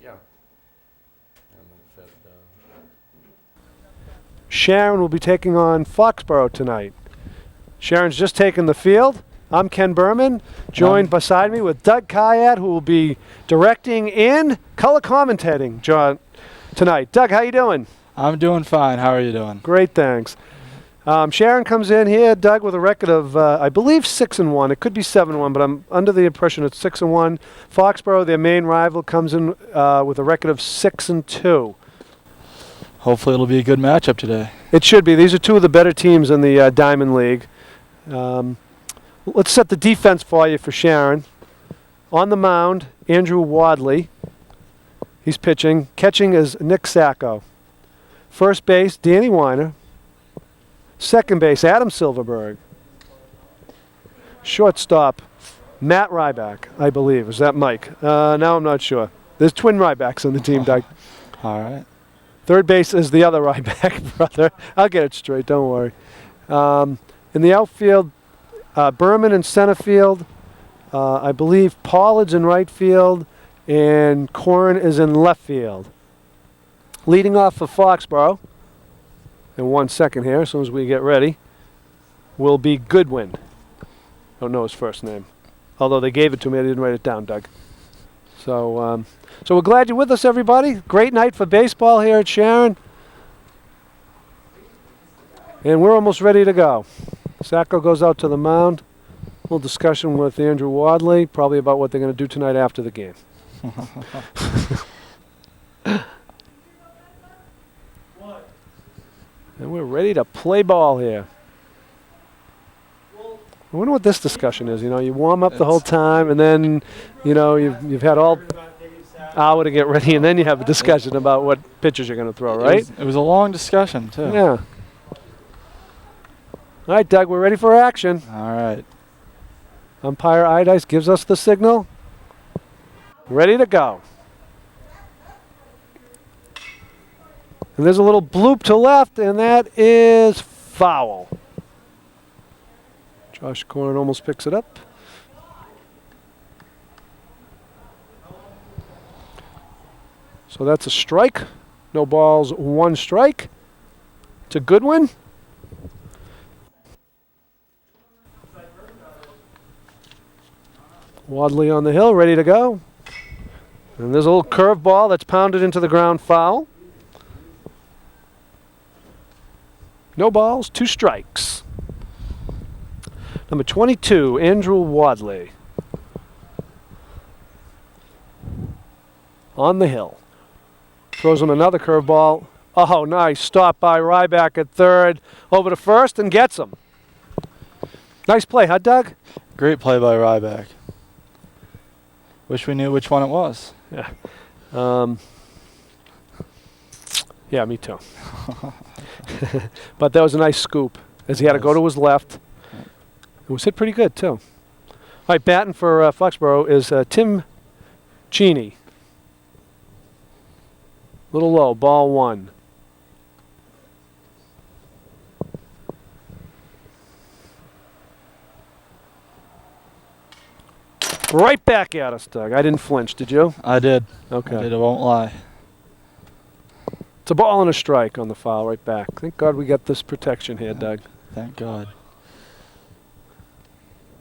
Yeah. Sharon will be taking on Foxboro tonight. Sharon's just taken the field. I'm Ken Berman, joined beside me with Doug Kayat, who will be directing and color commentating tonight. Doug, how you doing? I'm doing fine. How are you doing? Great, thanks. Sharon comes in here, Doug, with a record of, I believe, 6-1. It could be 7-1, but I'm under the impression it's 6-1. Foxboro, their main rival, comes in with a record of 6-2. Hopefully it'll be a good matchup today. It should be. These are two of the better teams in the Diamond League. Let's set the defense for you for Sharon. On the mound, Andrew Wadley. He's pitching. Catching is Nick Sacco. First base, Danny Weiner. Second base, Adam Silverberg. Shortstop, Matt Ryback, I believe. Is that Mike? Now I'm not sure. There's twin Rybacks on the team, Doug. All right. Third base is the other Ryback brother. I'll get it straight, don't worry. In the outfield, Berman in center field. I believe Pollard's in right field, and Corrin is in left field. Leading off for Foxboro, in 1 second here, as soon as we get ready, will be Goodwin. Don't know his first name. Although they gave it to me, I didn't write it down, Doug. So we're glad you're with us, everybody. Great night for baseball here at Sharon. And we're almost ready to go. Sacco goes out to the mound. A little discussion with Andrew Wadley, probably about what they're going to do tonight after the game. And we're ready to play ball here. I wonder what this discussion is. You know, you warm up the whole time, and then, you know, you've had all hour to get ready, and then you have a discussion about what pitches you're going to throw, right? It was a long discussion, too. Yeah. All right, Doug, we're ready for action. All right. Umpire Idice gives us the signal. Ready to go. And there's a little bloop to left, and that is foul. Josh Corrin almost picks it up. So that's a strike. No balls, 1 strike. To Goodwin. Wadley on the hill, ready to go. And there's a little curve ball that's pounded into the ground, foul. No balls, 2 strikes. Number 22, Andrew Wadley. On the hill. Throws him another curveball. Oh, nice. Stop by Ryback at third. Over to first and gets him. Nice play, huh, Doug? Great play by Ryback. Wish we knew which one it was. Yeah. Yeah, me too. But that was a nice scoop, as he had to go to his left. It was hit pretty good, too. All right, batting for Foxboro is Tim Cheney. Little low, ball 1. Right back at us, Doug. I didn't flinch, did you? I did. Okay. I did, I won't lie. It's a ball and a strike on the foul right back. Thank God we got this protection here, Doug. Thank God.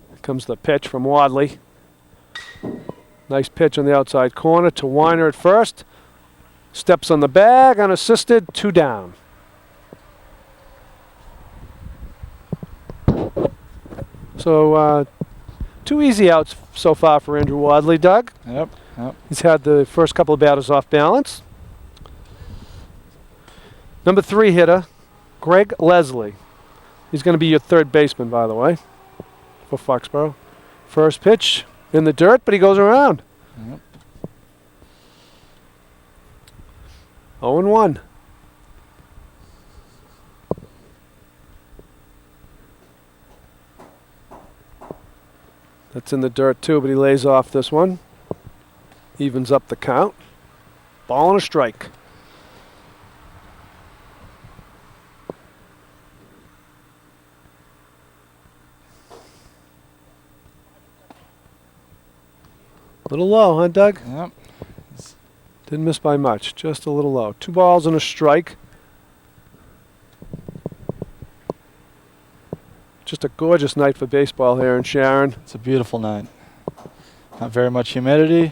Here comes the pitch from Wadley. Nice pitch on the outside corner to Weiner at first. Steps on the bag, unassisted, 2 down. So 2 easy outs so far for Andrew Wadley, Doug. Yep. He's had the first couple of batters off balance. Number 3 hitter, Greg Leslie. He's going to be your third baseman, by the way, for Foxboro. First pitch in the dirt, but he goes around. Yep. 0-1. That's in the dirt too, but he lays off this one. Evens up the count. Ball and a strike. Little low, huh, Doug? Yep. Didn't miss by much, just a little low. 2 balls and a strike. Just a gorgeous night for baseball here in Sharon. It's a beautiful night. Not very much humidity.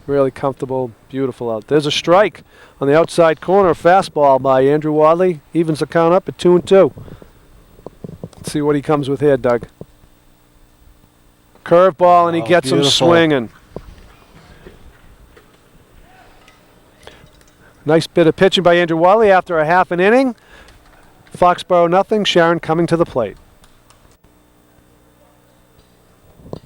Really comfortable, beautiful out. There's a strike on the outside corner, fastball by Andrew Wadley. Evens the count up at 2-2. Let's see what he comes with here, Doug. Curveball, and he gets him swinging. Nice bit of pitching by Andrew Wadley after a half an inning. Foxboro nothing, Sharon coming to the plate.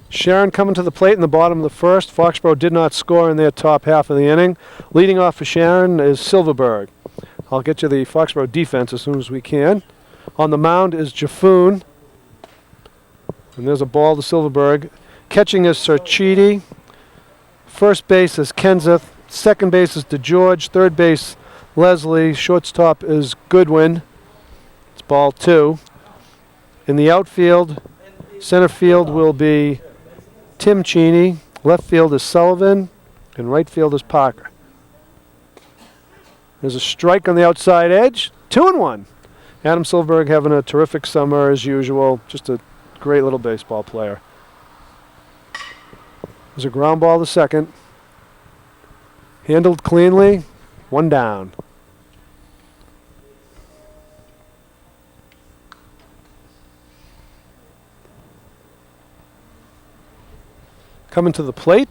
Sharon coming to the plate in the bottom of the first. Foxboro did not score in their top half of the inning. Leading off for Sharon is Silverberg. I'll get you the Foxboro defense as soon as we can. On the mound is Jaffoon. And there's a ball to Silverberg. Catching is Sarchidi. First base is Kenseth. Second base is DeGeorge. Third base, Leslie. Shortstop is Goodwin. It's ball 2. In the outfield, center field will be Tim Cheney, left field is Sullivan, and right field is Parker. There's a strike on the outside edge, 2-1. Adam Silverberg having a terrific summer as usual, just a great little baseball player. There's a ground ball to second. Handled cleanly, 1 down. Coming to the plate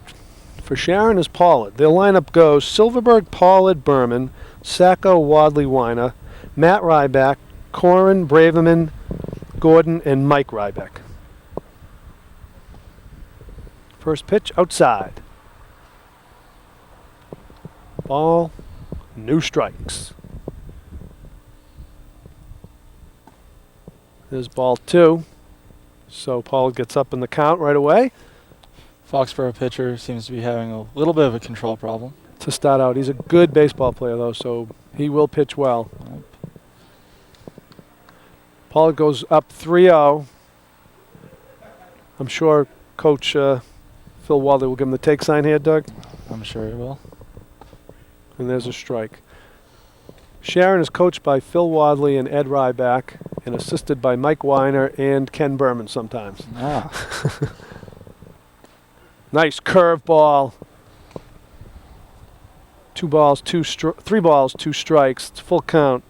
for Sharon is Pollard. Their lineup goes Silverberg, Pollard, Berman, Sacco, Wadley, Weiner, Matt Ryback, Corin, Braverman, Gordon, and Mike Ryback. First pitch outside. Ball, new strikes. There's ball 2. So Pollard gets up in the count right away. Foxboro pitcher seems to be having a little bit of a control problem. To start out, he's a good baseball player though, so he will pitch well. Yep. Pollard goes up 3-0. I'm sure Coach Phil Wadley will give him the take sign here, Doug. I'm sure he will. And there's a strike. Sharon is coached by Phil Wadley and Ed Ryback and assisted by Mike Weiner and Ken Berman sometimes. Ah. Nice curveball. 3 balls, 2 strikes. It's full count.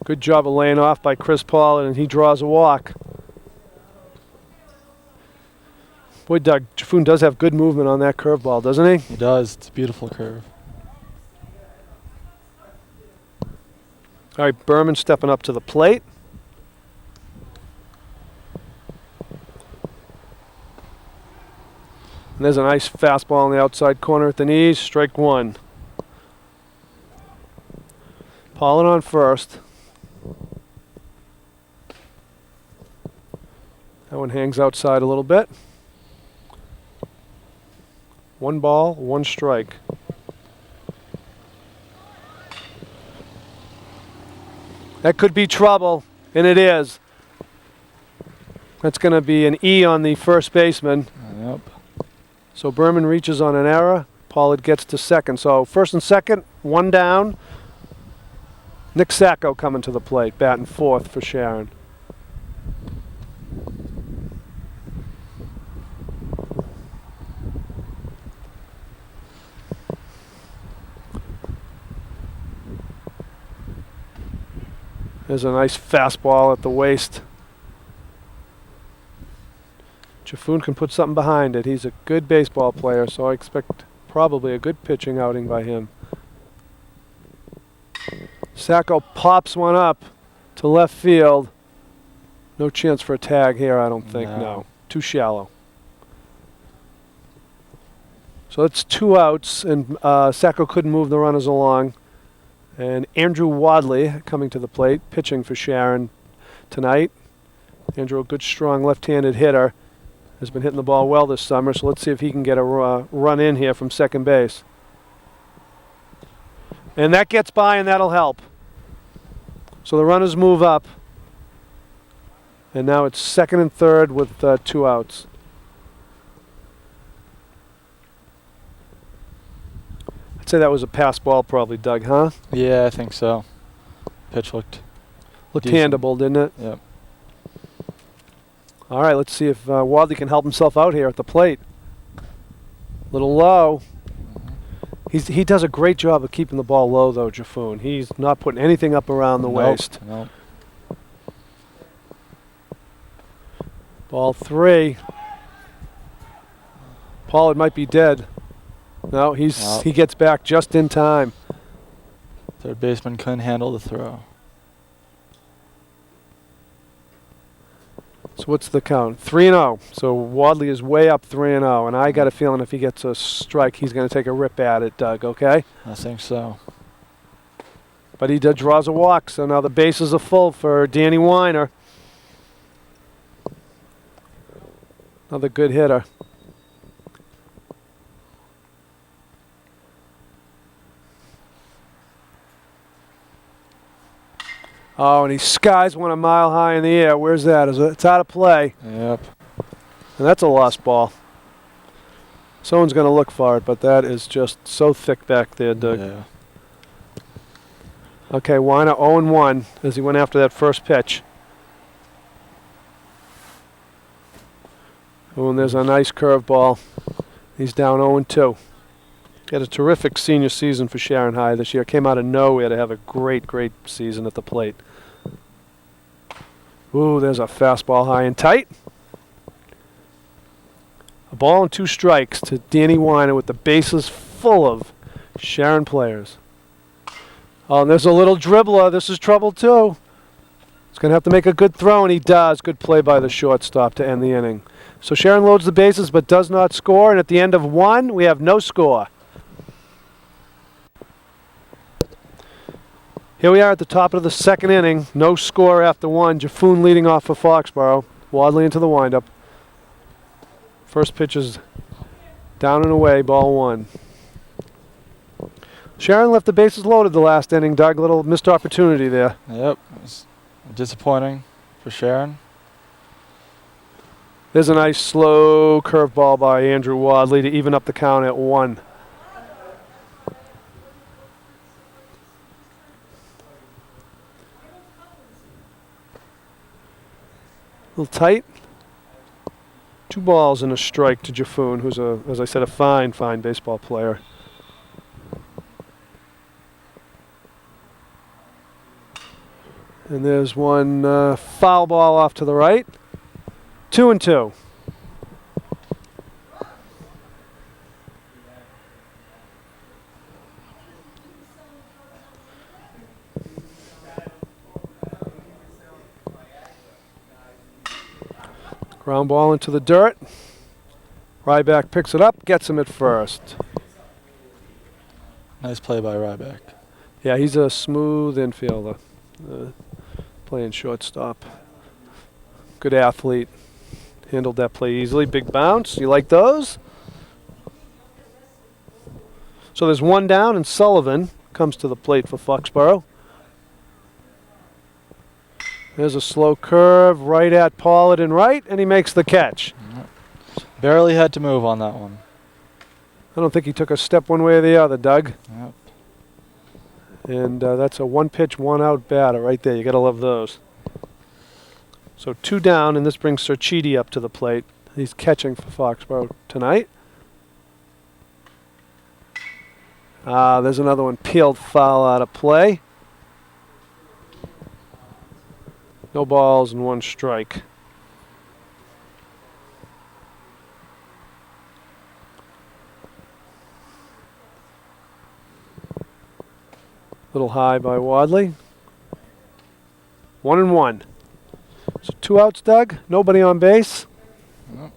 Good job of laying off by Chris Pollard, and he draws a walk. Boy, Doug, Jaffoon does have good movement on that curveball, doesn't he? He does. It's a beautiful curve. All right, Berman stepping up to the plate. And there's a nice fastball on the outside corner at the knees. Strike 1. Pollard on first. That one hangs outside a little bit. 1 ball, 1 strike. That could be trouble, and it is. That's going to be an E on the first baseman. Yep. So Berman reaches on an error. Pollard gets to second. So first and second, 1 down. Nick Sacco coming to the plate, batting 4th for Sharon. There's a nice fastball at the waist. Jaffoon can put something behind it. He's a good baseball player, so I expect probably a good pitching outing by him. Sacco pops one up to left field. No chance for a tag here, I don't think. No. Too shallow. So it's 2 outs, and Sacco couldn't move the runners along. And Andrew Wadley coming to the plate, pitching for Sharon tonight. Andrew, a good, strong left-handed hitter, has been hitting the ball well this summer, so let's see if he can get a run in here from second base. And that gets by, and that'll help. So the runners move up. And now it's second and third with 2 outs. I'd say that was a pass ball probably, Doug, huh? Yeah, I think so. Pitch looked decent. handable, didn't it? Yep. All right, let's see if Wadley can help himself out here at the plate. Little low. He does a great job of keeping the ball low, though, Jaffoon. He's not putting anything up around the waist. Nope. Ball 3. Pollard might be dead. No, he gets back just in time. Third baseman couldn't handle the throw. So what's the count? 3-0. So Wadley is way up 3-0, and I got a feeling if he gets a strike, he's going to take a rip at it, Doug, okay? I think so. But he draws a walk, so now the bases are full for Danny Weiner. Another good hitter. Oh, and he skies one a mile high in the air. Where's that? It's out of play. Yep. And that's a lost ball. Someone's going to look for it, but that is just so thick back there, Doug. Yeah. Okay, Weiner 0-1 as he went after that first pitch. Oh, and there's a nice curveball. He's down 0-2. He had a terrific senior season for Sharon High this year. Came out of nowhere to have a great, great season at the plate. Ooh, there's a fastball high and tight. A ball and 2 strikes to Danny Weiner with the bases full of Sharon players. Oh, and there's a little dribbler. This is trouble, too. He's going to have to make a good throw, and he does. Good play by the shortstop to end the inning. So Sharon loads the bases but does not score, and at the end of 1, we have no score. Here we are at the top of the 2nd inning. No score after 1. Jaffoon leading off for Foxboro. Wadley into the windup. First pitch is down and away, ball 1. Sharon left the bases loaded the last inning, Doug. Little missed opportunity there. Yep. It's disappointing for Sharon. There's a nice slow curveball by Andrew Wadley to even up the count at 1. A little tight. 2 balls and a strike to Jaffoon, who's, as I said, a fine, fine baseball player. And there's one foul ball off to the right. 2-2. Ground ball into the dirt. Ryback picks it up, gets him at first. Nice play by Ryback. Yeah, he's a smooth infielder. Playing shortstop. Good athlete. Handled that play easily. Big bounce. You like those? So there's 1 down, and Sullivan comes to the plate for Foxboro. There's a slow curve right at Pollard and right, and he makes the catch. Barely had to move on that one. I don't think he took a step one way or the other, Doug. Yep. And that's a 1-pitch, 1-out batter right there. You got to love those. So 2 down, and this brings Cerchiti up to the plate. He's catching for Foxboro tonight. There's another one peeled foul out of play. No balls and 1 strike. Little high by Wadley. 1-1. So 2 outs, Doug. Nobody on base. Yep.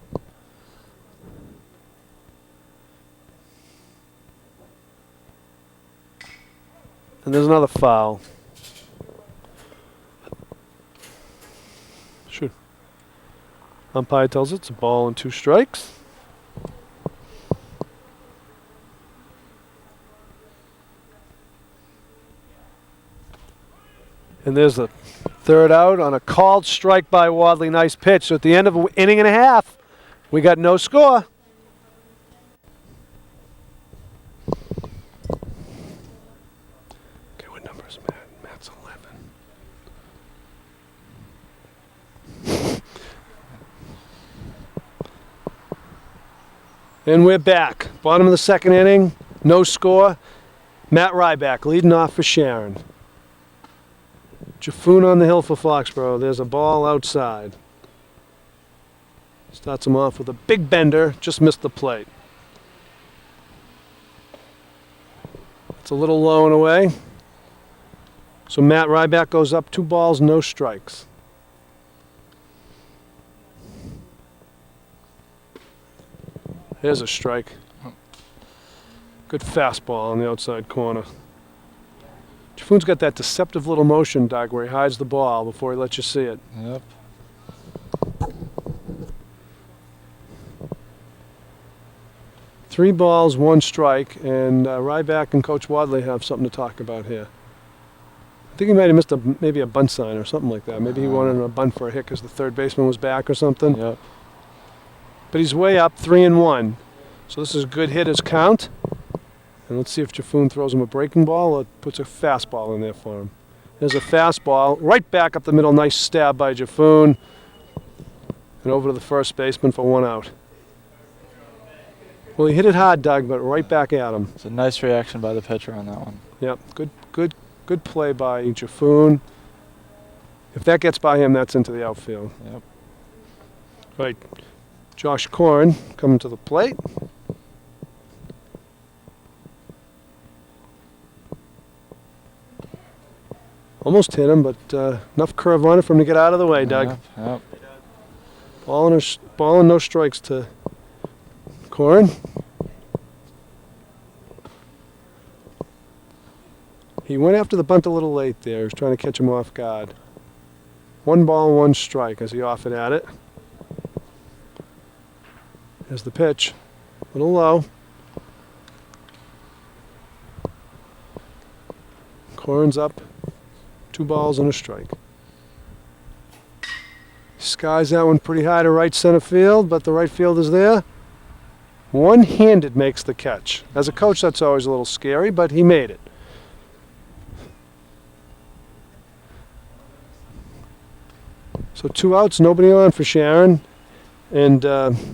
And there's another foul. Sure. Umpire tells it's a ball and 2 strikes. And there's the 3rd out on a called strike by Wadley. Nice pitch. So at the end of an inning and a half, we got no score. And we're back. Bottom of the second inning. No score. Matt Ryback leading off for Sharon. Jaffoon on the hill for Foxboro. There's a ball outside. Starts him off with a big bender. Just missed the plate. It's a little low and away. So Matt Ryback goes up 2 balls, no strikes. Here's a strike. Good fastball on the outside corner. Jaffoon's got that deceptive little motion, Doug, where he hides the ball before he lets you see it. Yep. Three balls, 1 strike, and Ryback and Coach Wadley have something to talk about here. I think he might have missed maybe a bunt sign or something like that. Maybe he wanted a bunt for a hit because the third baseman was back or something. Yep. But he's way up, 3-1. So this is a good hitter's count. And let's see if Jaffoon throws him a breaking ball or puts a fastball in there for him. There's a fastball right back up the middle. Nice stab by Jaffoon. And over to the first baseman for 1 out. Well, he hit it hard, Doug, but right back at him. It's a nice reaction by the pitcher on that one. Yep, good play by Jaffoon. If that gets by him, that's into the outfield. Yep. Right. Josh Korn coming to the plate. Almost hit him, but enough curve on it for him to get out of the way, Doug. Yep. Yep. Ball and no strikes to Korn. He went after the bunt a little late there. He was trying to catch him off guard. 1 ball, 1 strike as he offered at it. There's the pitch. A little low. Korn's up. 2 balls and a strike. Skies that one pretty high to right center field, but the right fielder's there. One-handed makes the catch. As a coach, that's always a little scary, but he made it. So 2 outs, nobody on for Sharon. And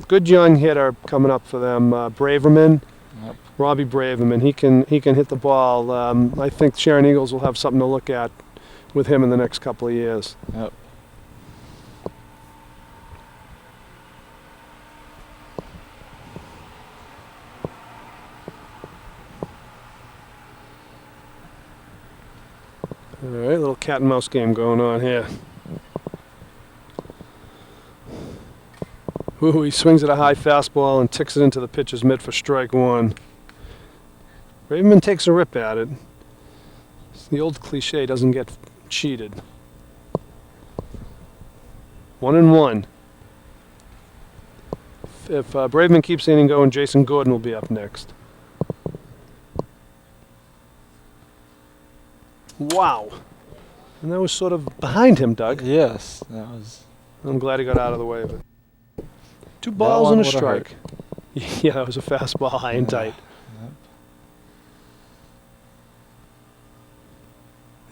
good young hitter coming up for them, Braverman. Yep. Robbie Braverman. He can hit the ball. I think Sharon Eagles will have something to look at with him in the next couple of years. Yep. All right, little cat and mouse game going on here. Ooh, he swings at a high fastball and ticks it into the pitcher's mitt for strike 1. Braverman takes a rip at it. It's the old cliche, doesn't get cheated. 1-1. If Braverman keeps the inning going, Jason Gordon will be up next. Wow. And that was sort of behind him, Doug. Yes, that was. I'm glad he got out of the way of it. 2 balls and a strike. Yeah, that was a fastball high and tight. Yep.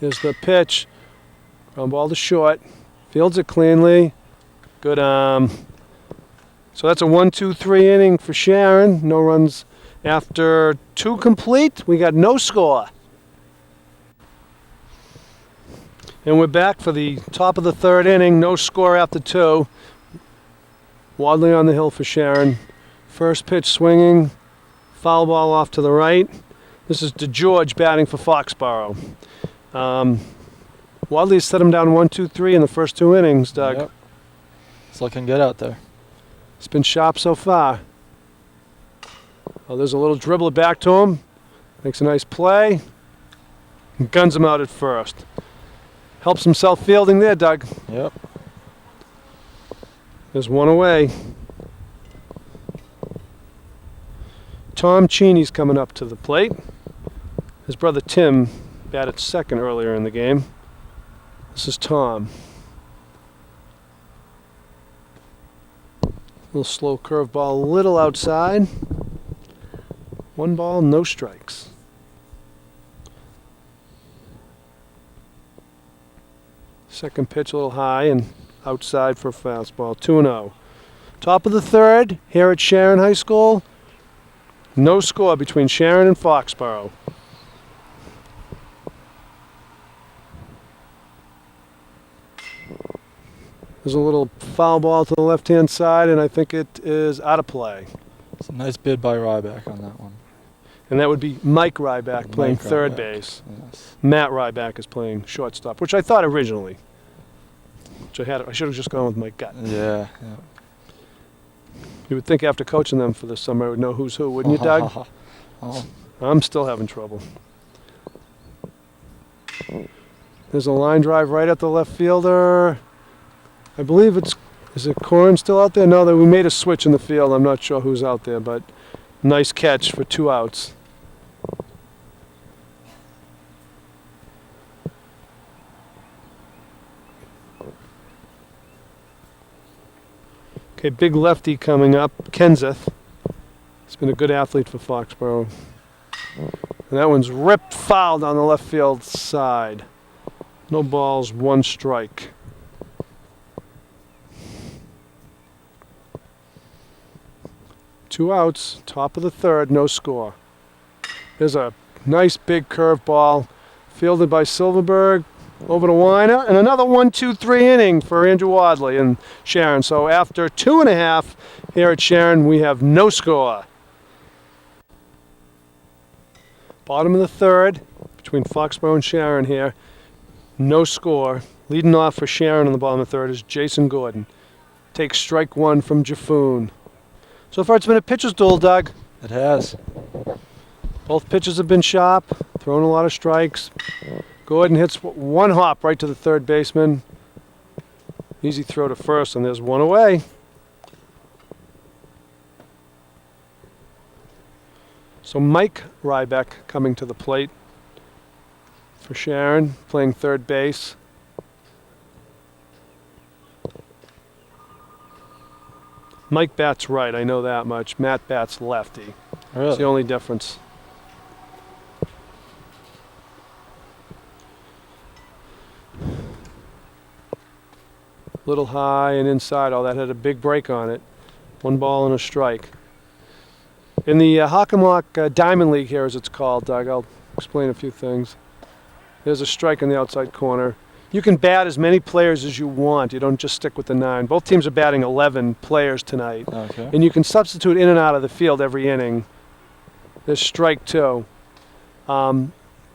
Here's the pitch. Ground ball to short. Fields it cleanly. Good. So that's a 1-2-3 inning for Sharon. No runs after 2 complete. We got no score. And we're back for the top of the 3rd inning. No score after 2. Wadley on the hill for Sharon. First pitch swinging. Foul ball off to the right. This is DeGeorge batting for Foxboro. Wadley set him down 1-2-3 in the first 2 innings, Doug. Yep. It's looking good out there. It's been sharp so far. Oh, there's a little dribbler back to him. Makes a nice play. And guns him out at first. Helps himself fielding there, Doug. Yep. There's 1 away. Tom Cheney's coming up to the plate. His brother Tim batted second earlier in the game. This is Tom. Little slow curveball, a little outside. 1 ball, no strikes. Second pitch a little high and outside for a fastball. 2-0. Top of the 3rd here at Sharon High School. No score between Sharon and Foxboro. There's a little foul ball to the left-hand side, and I think it is out of play. It's a nice bid by Ryback on that one. And that would be Mike Ryback playing Mike third Ryback, base. Yes. Matt Ryback is playing shortstop, which I thought originally. I should have just gone with my gut. Yeah. You would think after coaching them for the summer I would know who's who, wouldn't you, Doug? Oh. I'm still having trouble. There's a line drive right at the left fielder. I believe is it Corrin still out there? No, we made a switch in the field. I'm not sure who's out there, but nice catch for 2 outs. Okay, big lefty coming up, Kenseth. He's been a good athlete for Foxboro. And that one's ripped foul down the left field side. No balls, 1 strike. Two outs, top of the third, no score. There's a nice big curve ball fielded by Silverberg. Over to Weiner, and another 1-2-3 inning for Andrew Wadley and Sharon. So after 2.5 here at Sharon, we have no score. Bottom of the third, between Foxboro and Sharon here, no score. Leading off for Sharon on the bottom of the third is Jason Gordon. Takes strike 1 from Jaffoon. So far it's been a pitcher's duel, Doug. It has. Both pitchers have been sharp, thrown a lot of strikes. Gordon hits 1 hop right to the third baseman. Easy throw to first, and there's 1 away. So Mike Ryback coming to the plate for Sharon, playing third base. Mike bats right, I know that much. Matt bats lefty. Really? That's the only difference. Little high and inside. Oh, that had a big break on it. 1 ball and a strike. In the Hockomock Diamond League here, as it's called, Doug, I'll explain a few things. There's a strike in the outside corner. You can bat as many players as you want. You don't just stick with the 9. Both teams are batting 11 players tonight. Okay. And you can substitute in and out of the field every inning. There's strike 2.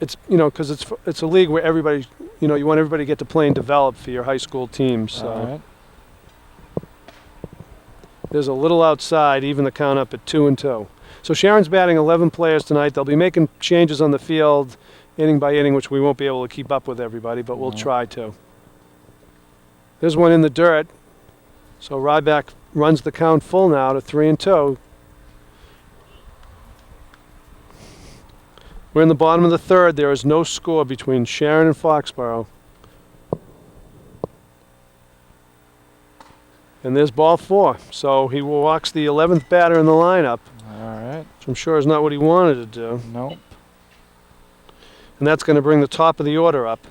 It's, because it's a league where everybody, you want everybody to get to play and develop for your high school teams. So. All right. There's a little outside, even the count up at 2-2. So Sharon's batting 11 players tonight. They'll be making changes on the field inning by inning, which we won't be able to keep up with everybody, but we'll try to. There's one in the dirt. So Ryback runs the count full now to 3-2. We're in the bottom of the third. There is no score between Sharon and Foxboro. And there's ball 4. So he walks the 11th batter in the lineup. All right. Which I'm sure is not what he wanted to do. Nope. And that's going to bring the top of the order up,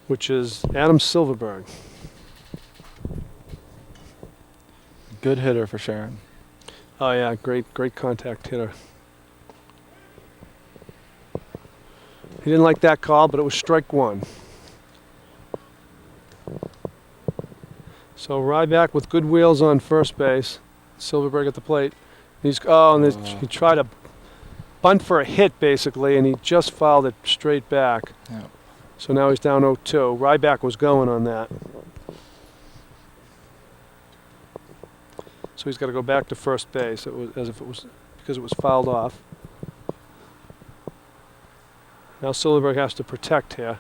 which is Adam Silverberg. Good hitter for Sharon. Oh yeah, great contact hitter. He didn't like that call, but it was strike 1. So Ryback with good wheels on first base. Silverberg at the plate. He tried to bunt for a hit basically, and he just fouled it straight back. Yep. So now he's down 0-2. Ryback was going on that. So he's got to go back to first base. It was because it was fouled off. Now Silverberg has to protect here.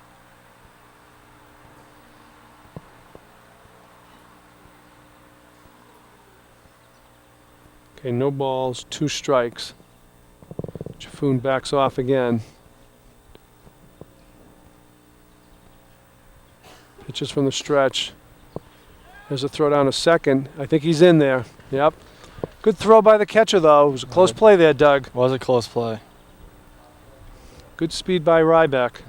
Okay, no balls, 2 strikes. Jaffoon backs off again. Pitches from the stretch. There's a throw down to second. I think he's in there. Yep. Good throw by the catcher, though. It was a close play there, Doug. Was a close play. Good speed by Ryback.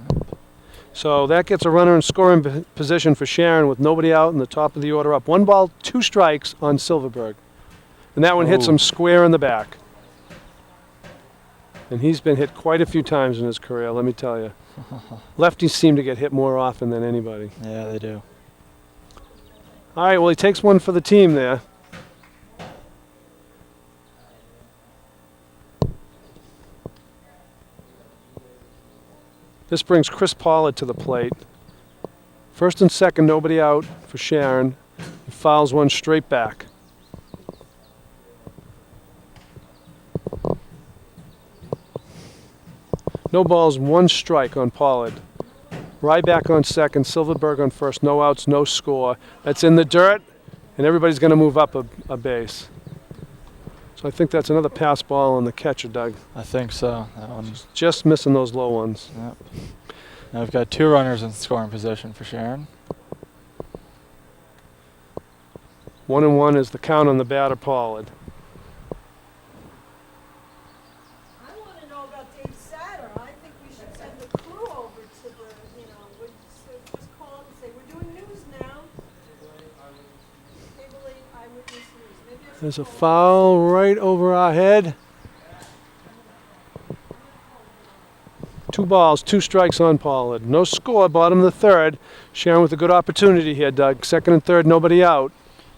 So that gets a runner in scoring position for Sharon with nobody out in the top of the order up. 1 ball, 2 strikes on Silverberg. And that one hits him square in the back. And he's been hit quite a few times in his career, let me tell you. Lefties seem to get hit more often than anybody. Yeah, they do. All right, well, he takes one for the team there. This brings Chris Pollard to the plate. First and second, nobody out for Sharon. He fouls one straight back. No balls, one strike on Pollard. Ryback on second, Silverberg on first, no outs, no score. That's in the dirt, and everybody's going to move up a base. So I think that's another pass ball on the catcher, Doug. I think so. That one's Just missing those low ones. Yep. Now we've got 2 runners in scoring position for Sharon. 1-1 is the count on the batter, Pollard. I want to know about Dave Satter. I think we should send the crew over to the, just call him and say, we're doing news now. Cable 8 Eyewitness News. Maybe I should There's a call him. foul right over our head. 2 balls, 2 strikes on Pollard. No score, bottom of the third. Sharon with a good opportunity here, Doug. Second and third, nobody out.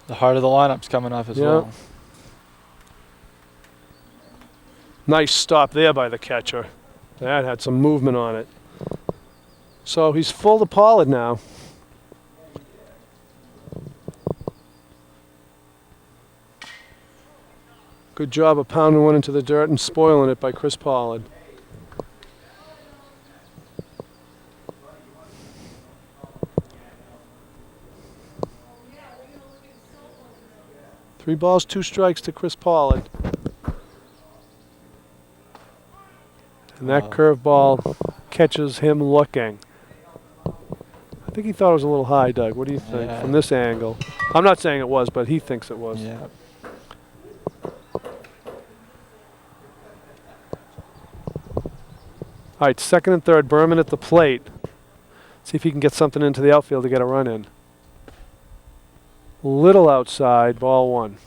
The heart of the lineup's coming up as well. Nice stop there by the catcher. That had some movement on it. So he's full to Pollard now. Good job of pounding one into the dirt and spoiling it by Chris Pollard. Three balls, 2 strikes to Chris Pollard. And that curveball catches him looking. I think he thought it was a little high, Doug. What do you think from this angle? I'm not saying it was, but he thinks it was. Yeah. All right, second and third, Berman at the plate. See if he can get something into the outfield to get a run in. Little outside, ball 1.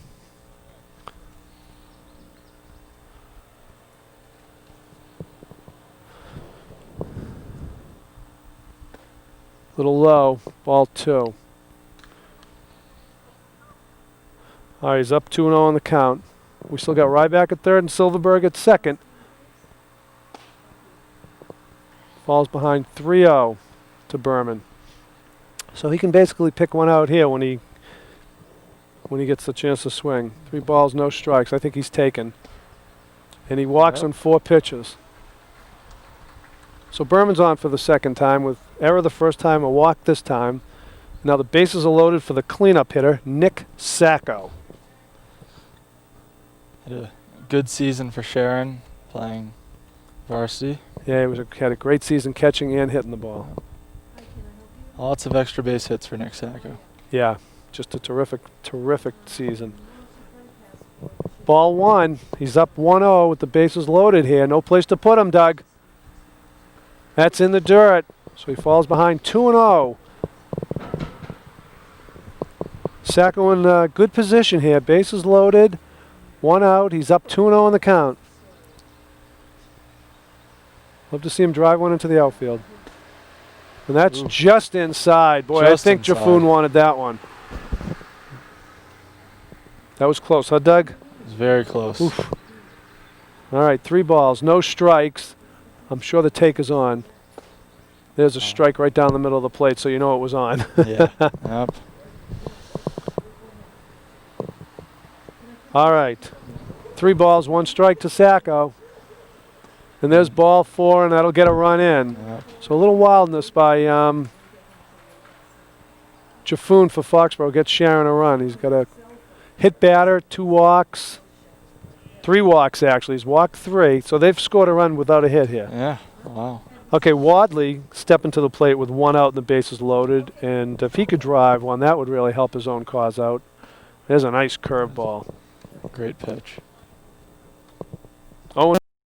Little low, ball 2. All right, he's up 2-0 on the count. We still got Ryback at third and Silverberg at second. Falls behind 3-0 to Berman. So he can basically pick one out here when he gets the chance to swing. 3 balls, no strikes. I think he's taken. And he walks on 4 pitches. So Berman's on for the second time with error the first time, a walk this time. Now the bases are loaded for the cleanup hitter, Nick Sacco. Had a good season for Sharon playing varsity. Yeah, had a great season catching and hitting the ball. Lots of extra base hits for Nick Sacco. Yeah, just a terrific season. Ball 1. He's up 1-0 with the bases loaded here. No place to put him, Doug. That's in the dirt. So he falls behind 2-0. Sacco in good position here. Bases loaded. 1 out. He's up 2-0 on the count. Love to see him drive one into the outfield. And that's just inside. Boy, Just I think inside. Jaffoon wanted that one. That was close, huh, Doug? It was very close. Oof. All right, 3 balls, no strikes. I'm sure the take is on. There's a strike right down the middle of the plate, so you know it was on. Yeah. Yep. All right, 3 balls, 1 strike to Sacco. And there's ball 4, and that'll get a run in. Yep. So a little wildness by Jaffoon for Foxboro. Gets Sharon a run. He's got a hit batter, 2 walks, 3 walks actually. He's walked 3, so they've scored a run without a hit here. Yeah. Wow. Okay, Wadley stepping to the plate with 1 out and the bases loaded, and if he could drive one, that would really help his own cause out. There's a nice curveball. Great pitch.